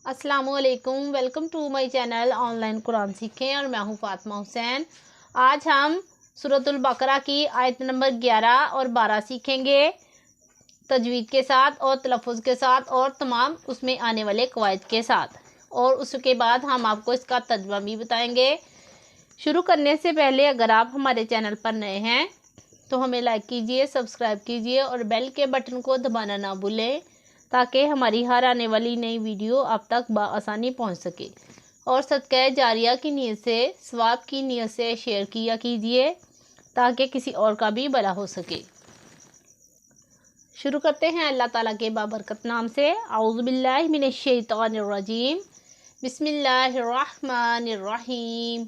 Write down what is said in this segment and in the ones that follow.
अस्सलाम वालेकुम, welcome to my channel online कुरान सीखें और मैं हूं फातिमा हुसैन। आज हम सूरतुल बकरा की आयत नंबर 11 और 12 सीखेंगे तजवीद के साथ और तलफ़ुज़ के साथ और तमाम उसमें आने वाले कवायद के साथ, और उसके बाद हम आपको इसका तर्जुमा भी बताएंगे। शुरू करने से पहले अगर आप हमारे चैनल पर नए हैं तो हमें लाइक कीजिए, सब्सक्राइब कीजिए और बेल के बटन को दबाना ना भूलें ताकि हमारी हर आने वाली नई वीडियो आप तक बआसानी पहुंच सके। और सदक़े जारिया की नीयत से, सवाब की नीयत से शेयर किया कीजिए ताकि किसी और का भी भला हो सके। शुरू करते हैं अल्लाह ताला के बाबरकत नाम से। औज़ु बिल्लाहि मिनश शैतानिर रजीम, बिस्मिल्लाहिर रहमानिर रहीम।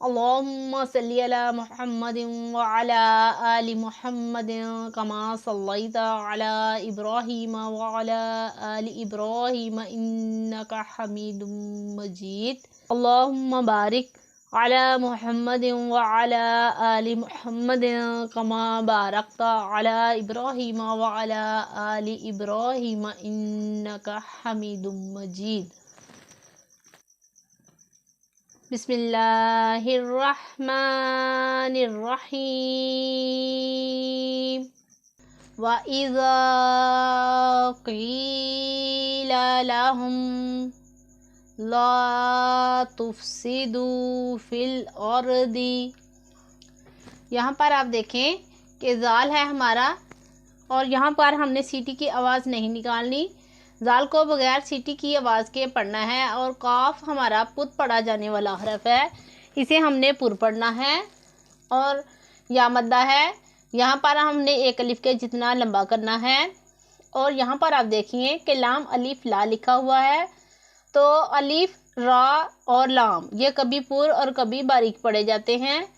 अल्लाहुम्मा सल्ली अला मुहम्मदिन व अला आलि मुहम्मदिन कमा सल्लैता अला इब्राहीम व अला आलि इब्राहीम इन्नका हमीदुम मजीद। अल्लाहुम्मा बारिक अला मुहम्मदिन व अला आलि मुहम्मदिन कमा बारकता अला इब्राहीम व अला आलि इब्राहीम इन्नका हमीदुम मजीद। बिस्मिल्लाहिर्रहमानिर्रहीम। व इज़ा क़ीला लहुम ला तुफ़सिदू फ़िल अर्दी। यहाँ पर आप देखें कि ज़ाल है हमारा, और यहाँ पर हमने सीटी की आवाज़ नहीं निकालनी। ज़ाल को बगैर सीटी की आवाज़ के पढ़ना है। और काफ हमारा पुत पढ़ा जाने वाला हरफ है, इसे हमने पुर पढ़ना है। और या मद्दा है, यहाँ पर हमने एक अलिफ के जितना लंबा करना है। और यहाँ पर आप देखिए कि लाम अलिफ ला लिखा हुआ है, तो अलिफ रा और लाम ये कभी पुर और कभी बारीक पढ़े जाते हैं।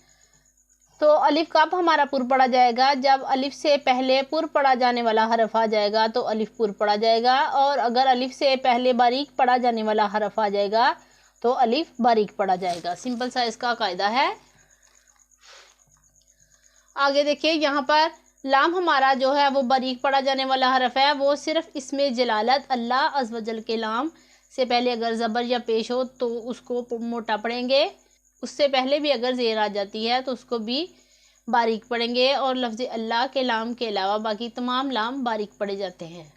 तो अलिफ कब हमारा पुर पढ़ा जाएगा? जब अलिफ से पहले पुर पढ़ा जाने वाला हरफ आ जाएगा तो अलिफ पुर पढ़ा जाएगा, और अगर अलिफ से पहले बारीक पढ़ा जाने वाला हरफ आ जाएगा तो अलिफ बारीक पढ़ा जाएगा। सिंपल सा इसका कायदा है। आगे देखिए, यहाँ पर लाम हमारा जो है वो बारीक पढ़ा जाने वाला हरफ है। वो सिर्फ इसमें जलालत अल्लाह अज़्ज़ व जल के लाम से पहले अगर ज़बर या पेश हो तो उसको मोटा पढ़ेंगे। उससे पहले भी अगर ज़ेर आ जाती है तो उसको भी बारीक पढ़ेंगे। और लफ्ज़ अल्लाह के लाम के अलावा बाकी तमाम लाम बारीक पढ़े जाते हैं।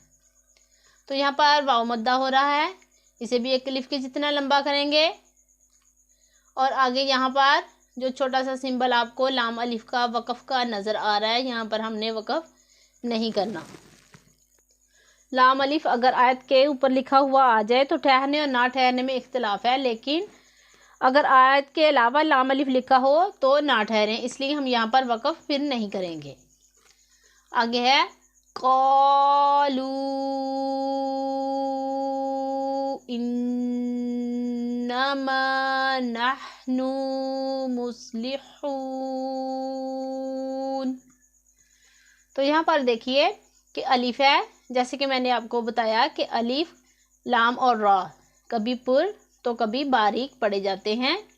तो यहाँ पर वाव मद्दा हो रहा है, इसे भी एक अलिफ के जितना लंबा करेंगे। और आगे यहाँ पर जो छोटा सा सिंबल आपको लाम अलिफ का वक़फ़ का नज़र आ रहा है, यहाँ पर हमने वक़फ़ नहीं करना। लाम अलिफ अगर आयत के ऊपर लिखा हुआ आ जाए तो ठहरने और ना ठहरने में इख्तिलाफ़ है, लेकिन अगर आयत के अलावा लाम अलिफ लिखा हो तो ना ठहरें, इसलिए हम यहाँ पर वक़फ़ फिर नहीं करेंगे। आगे है क़ालू इन्नमा नहनु मुस्लिहून। तो यहाँ पर देखिए कि अलिफ है, जैसे कि मैंने आपको बताया कि अलिफ, लाम और रा कभी पुर तो कभी बारीक पढ़े जाते हैं।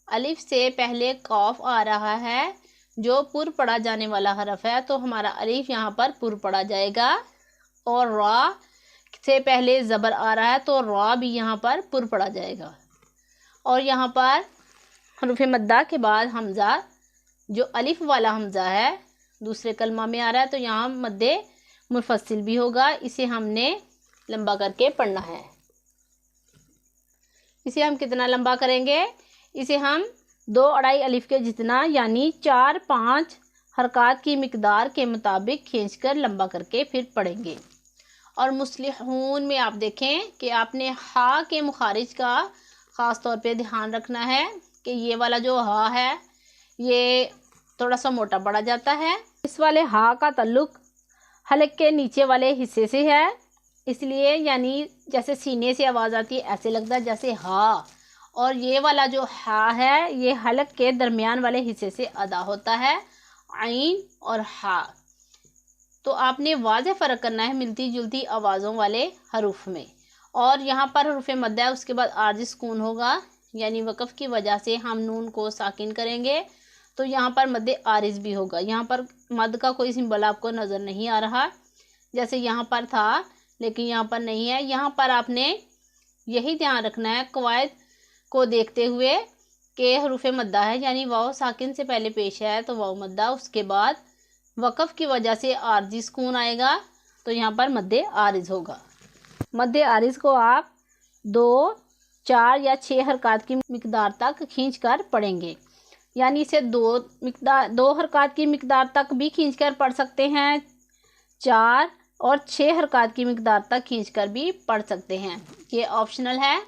अलिफ से पहले कॉफ आ रहा है जो पुर पढ़ा जाने वाला हरफ है, तो हमारा अलिफ यहाँ पर पुर पढ़ा जाएगा। और रा से पहले ज़बर आ रहा है तो रा भी यहाँ पर पुर पढ़ा जाएगा। और यहाँ पर हरूफ मद्दा के बाद हमज़ा, जो अलिफ वाला हमज़ा है दूसरे कलमा में आ रहा है, तो यहाँ मद्दे मुफस्सिल भी होगा। इसे हमने लंबा करके पढ़ना है। इसे हम कितना लंबा करेंगे? इसे हम 2-2.5 अलिफ के जितना यानी 4-5 हरकत की मिकदार के मुताबिक खींचकर लंबा करके फिर पढ़ेंगे। और मुस्लिहून में आप देखें कि आपने हा के मुखारिज का ख़ास तौर पे ध्यान रखना है कि ये वाला जो हा है ये थोड़ा सा मोटा पड़ा जाता है। इस वाले हा का ताल्लुक हलक के नीचे वाले हिस्से से है, इसलिए यानी जैसे सीने से आवाज़ आती है ऐसे लगता है जैसे हा। और ये वाला जो हा है ये हलक के दरमियान वाले हिस्से से अदा होता है, आइन और हा। तो आपने वाज़ेह फ़र्क करना है मिलती जुलती आवाज़ों वाले हरूफ में। और यहाँ पर हरूफ मद्दा है, उसके बाद आर्ज़ी सुकून होगा, यानी वक़फ़ की वजह से हम नून को साकिन करेंगे तो यहाँ पर मद्दे आरिज़ भी होगा। यहाँ पर मद का कोई सिंबल आपको नज़र नहीं आ रहा, जैसे यहाँ पर था लेकिन यहाँ पर नहीं है। यहाँ पर आपने यही ध्यान रखना है कवायद को देखते हुए कि हरूफ मद्दा है, यानी वाव साकिन से पहले पेश है तो वाव मद्दा, उसके बाद वक़फ़ की वजह से आरजी सुकून आएगा तो यहाँ पर मद्दे आरिज़ होगा। मद्दे आरिज़ को आप 2, 4 या 6 हरकत की मिकदार तक खींच कर पढ़ेंगे, यानी इसे 2 हरकत की मिकदार तक भी खींच कर पढ़ सकते हैं, 4 और 6 हरकत की मिकदार तक खींच कर भी पढ़ सकते हैं। ये ऑप्शनल है,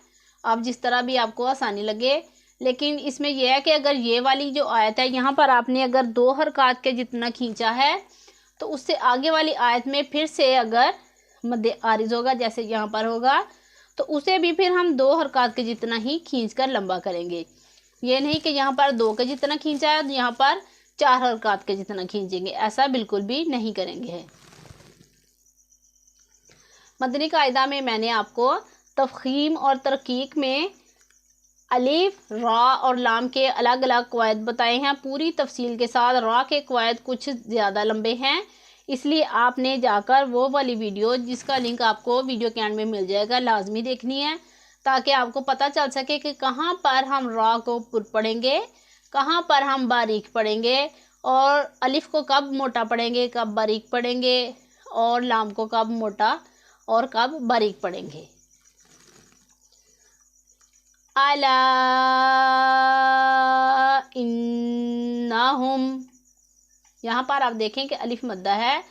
आप जिस तरह भी आपको आसानी लगे। लेकिन इसमें यह है कि अगर ये वाली जो आयत है यहाँ पर आपने अगर 2 हरकत के जितना खींचा है तो उससे आगे वाली आयत में फिर से अगर मद्दे आरिज़ होगा जैसे यहाँ पर होगा तो उसे भी फिर हम 2 हरकत के जितना ही खींच कर लंबा करेंगे। ये नहीं कि यहाँ पर 2 के जितना खींचा है तो यहाँ पर 4 हरकत के जितना खींचेंगे, ऐसा बिल्कुल भी नहीं करेंगे। मदनी कायदा में मैंने आपको तफ़ख़ीम और तरकीक में अलिफ, रा और लाम के अलग अलग कवायद बताए हैं पूरी तफसील के साथ। रा के कवायद कुछ ज़्यादा लंबे हैं, इसलिए आपने जाकर वो वाली वीडियो जिसका लिंक आपको वीडियो के एंड में मिल जाएगा लाजमी देखनी है, ताकि आपको पता चल सके कि कहाँ पर हम रा को पुर पढ़ेंगे, कहाँ पर हम बारीक पढ़ेंगे, और अलिफ को कब मोटा पढ़ेंगे, कब बारीक पढ़ेंगे, और लाम को कब मोटा और कब बारीक पढ़ेंगे। अला इन्नहुम, यहाँ पर आप देखें कि अलिफ मद्दा है,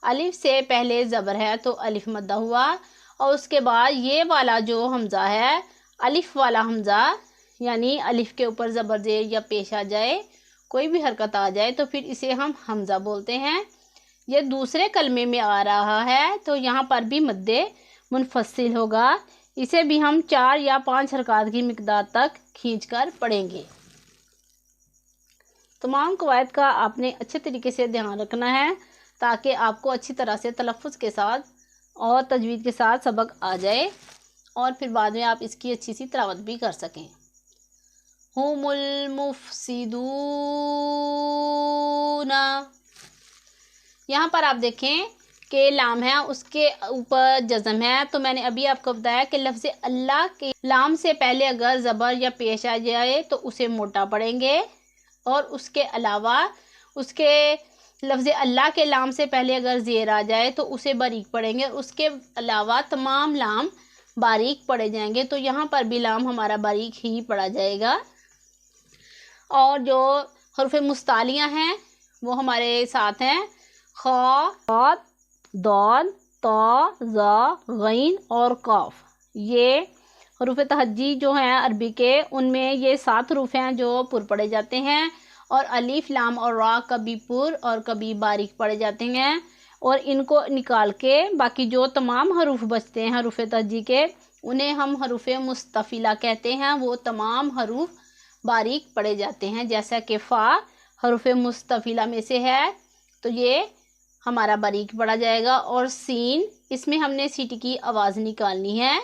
अलिफ से पहले ज़बर है तो अलिफ मद्दा हुआ, और उसके बाद ये वाला जो हमज़ा है अलिफ वाला हमज़ा, यानी अलिफ के ऊपर ज़बर ज़ेर या पेश आ जाए, कोई भी हरकत आ जाए तो फिर इसे हम हमज़ा बोलते हैं। ये दूसरे कलमे में आ रहा है तो यहाँ पर भी मद्दे मुनफसिल होगा, इसे भी हम 4 या 5 हरकत की मिकदार तक खींचकर पढ़ेंगे। तमाम कवायद का आपने अच्छे तरीके से ध्यान रखना है ताकि आपको अच्छी तरह से तलफ़्फ़ुज़ के साथ और तजवीद के साथ सबक आ जाए और फिर बाद में आप इसकी अच्छी सी तिलावत भी कर सकें। हुमुल मुफ़सिदूना, यहाँ पर आप देखें के लाम है उसके ऊपर जज़म है, तो मैंने अभी आपको बताया कि लफ्ज़ अल्लाह के लाम से पहले अगर ज़बर या पेश आ जाए तो उसे मोटा पढ़ेंगे, और उसके अलावा उसके लफ्ज़ अल्लाह के लाम से पहले अगर ज़ेर आ जाए तो उसे बारीक पढ़ेंगे, और उसके अलावा तमाम लाम बारीक पढ़े जाएंगे। तो यहाँ पर भी लाम हमारा बारीक ही पढ़ा जाएगा। और जो हरूफ मुस्तालियाँ हैं वो हमारे साथ हैं खा, दाल, ता, ज़ा, गैन और काफ। ये हरूफ तहज्जी जो हैं अरबी के, उनमें ये 7 हरूफ हैं जो पुर पढ़े जाते हैं, और अलिफ, लाम और रा कभी पुर और कभी बारीक पढ़े जाते हैं, और इनको निकाल के बाकी जो तमाम हरूफ बचते हैं हरूफ तहज्जी के उन्हें हम हरूफ मुस्तफ़िला कहते हैं। वो तमाम हरूफ बारीक पढ़े जाते हैं, जैसा कि फ़ा हरूफ मुस्तफ़िला में से है तो ये हमारा बारीक पढ़ा जाएगा, और सीन इसमें हमने सीटी की आवाज़ निकालनी है,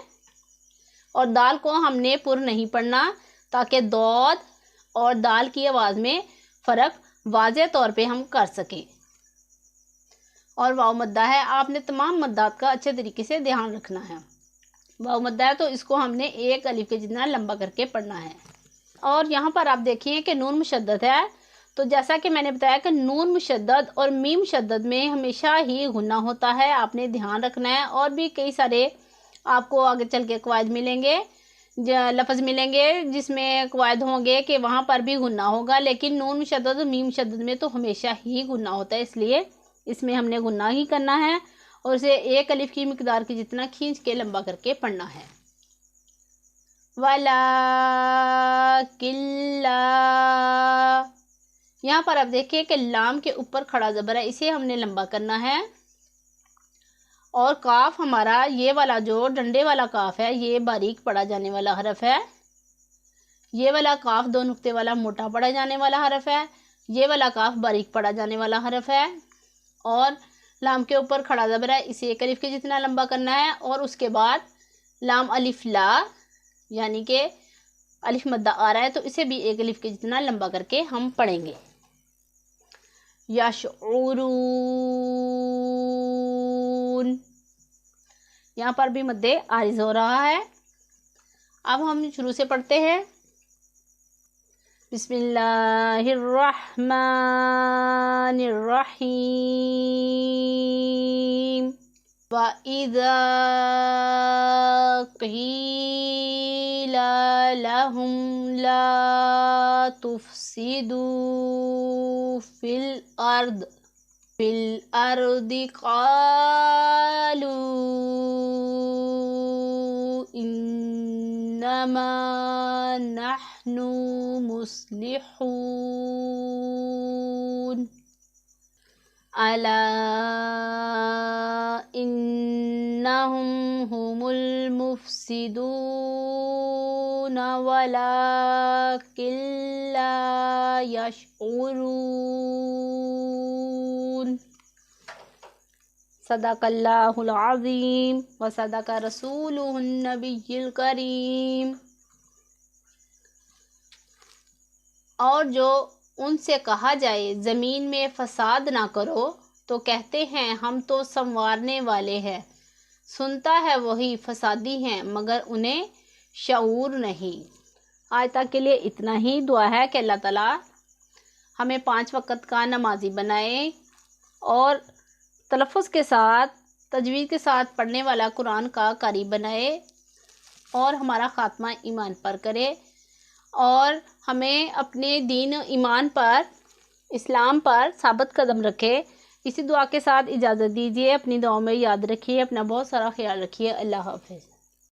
और दाल को हमने पुर नहीं पढ़ना ताकि दौद और दाल की आवाज़ में फ़र्क वाज़े तौर पे हम कर सकें। और वाव मद्दा है, आपने तमाम मद्दात का अच्छे तरीके से ध्यान रखना है। वाव मद्दा है तो इसको हमने 1 अलिफ के जितना लंबा करके पढ़ना है। और यहाँ पर आप देखिए कि नून मुशद्दद है, तो जैसा कि मैंने बताया कि नून मुशद्दद और मीम मुशद्दद में हमेशा ही गुन्ना होता है, आपने ध्यान रखना है। और भी कई सारे आपको आगे चल के कवायद मिलेंगे, लफ्ज़ मिलेंगे जिसमें कवायद होंगे कि वहाँ पर भी गुन्ना होगा, लेकिन नून मुशद्दद और मीम मुशद्दद में तो हमेशा ही गुन्ना होता है, इसलिए इसमें हमने गुन्ना ही करना है और इसे 1 अलिफ की मिकदार की जितना खींच के लंबा करके पढ़ना है। वाला किल्ला, यहाँ पर आप देखिए कि लाम के ऊपर खड़ा ज़बर है, इसे हमने लंबा करना है। और काफ हमारा ये वाला जो डंडे वाला काफ है ये बारीक पढ़ा जाने वाला हरफ है। ये वाला काफ 2 नुक्ते वाला मोटा पढ़ा जाने वाला हरफ है, ये वाला काफ बारीक पढ़ा जाने वाला हरफ है। और लाम के ऊपर खड़ा ज़बर है, इसे 1 अलिफ के जितना लंबा करना है, और उसके बाद लाम अलिफ ला यानी कि अलिफ मद्दा आ रहा है तो इसे भी 1 अलिफ के जितना लंबा करके हम पढ़ेंगे। यशऊरून, यहाँ पर भी मद्दे आरिज़ हो रहा है। اب ہم شروع سے پڑھتے ہیں۔ بسم اللہ الرحمن الرحیم۔ وَإِذَا قِيلَ لَهُمْ لَا تُفْسِدُوا فِي الْأَرْضِ قَالُوا إِنَّمَا نَحْنُ مُصْلِحُونَ أَلَا إِنَّهُمْ هُمُ الْمُفْسِدُونَ وَلَكِنْ لَا يَشْعُرُونَ۔ صدق اللہ العظیم وصدق رسولہ النبی الکریم۔ اور جو ان سے کہا جائے زمین میں فساد نہ کرو تو کہتے ہیں ہم تو سنوارنے والے ہیں، سنتا ہے وہی فسادی ہیں مگر انہیں شعور نہیں۔ آج تک کے لیے اتنا ہی۔ دعا ہے کہ اللہ تعالیٰ ہمیں 5 وقت کا نمازی بنائے اور تلفظ کے ساتھ تجوید کے ساتھ پڑھنے والا قرآن کا قاری بنائے اور ہمارا خاتمہ ایمان پر کرے اور ہمیں اپنے دین ایمان پر اسلام پر ثابت قدم رکھے۔ اسی دعا کے ساتھ اجازت دیجیے، اپنی دعاؤں میں یاد رکھیے، اپنا بہت سارا خیال رکھیے۔ اللہ حافظ۔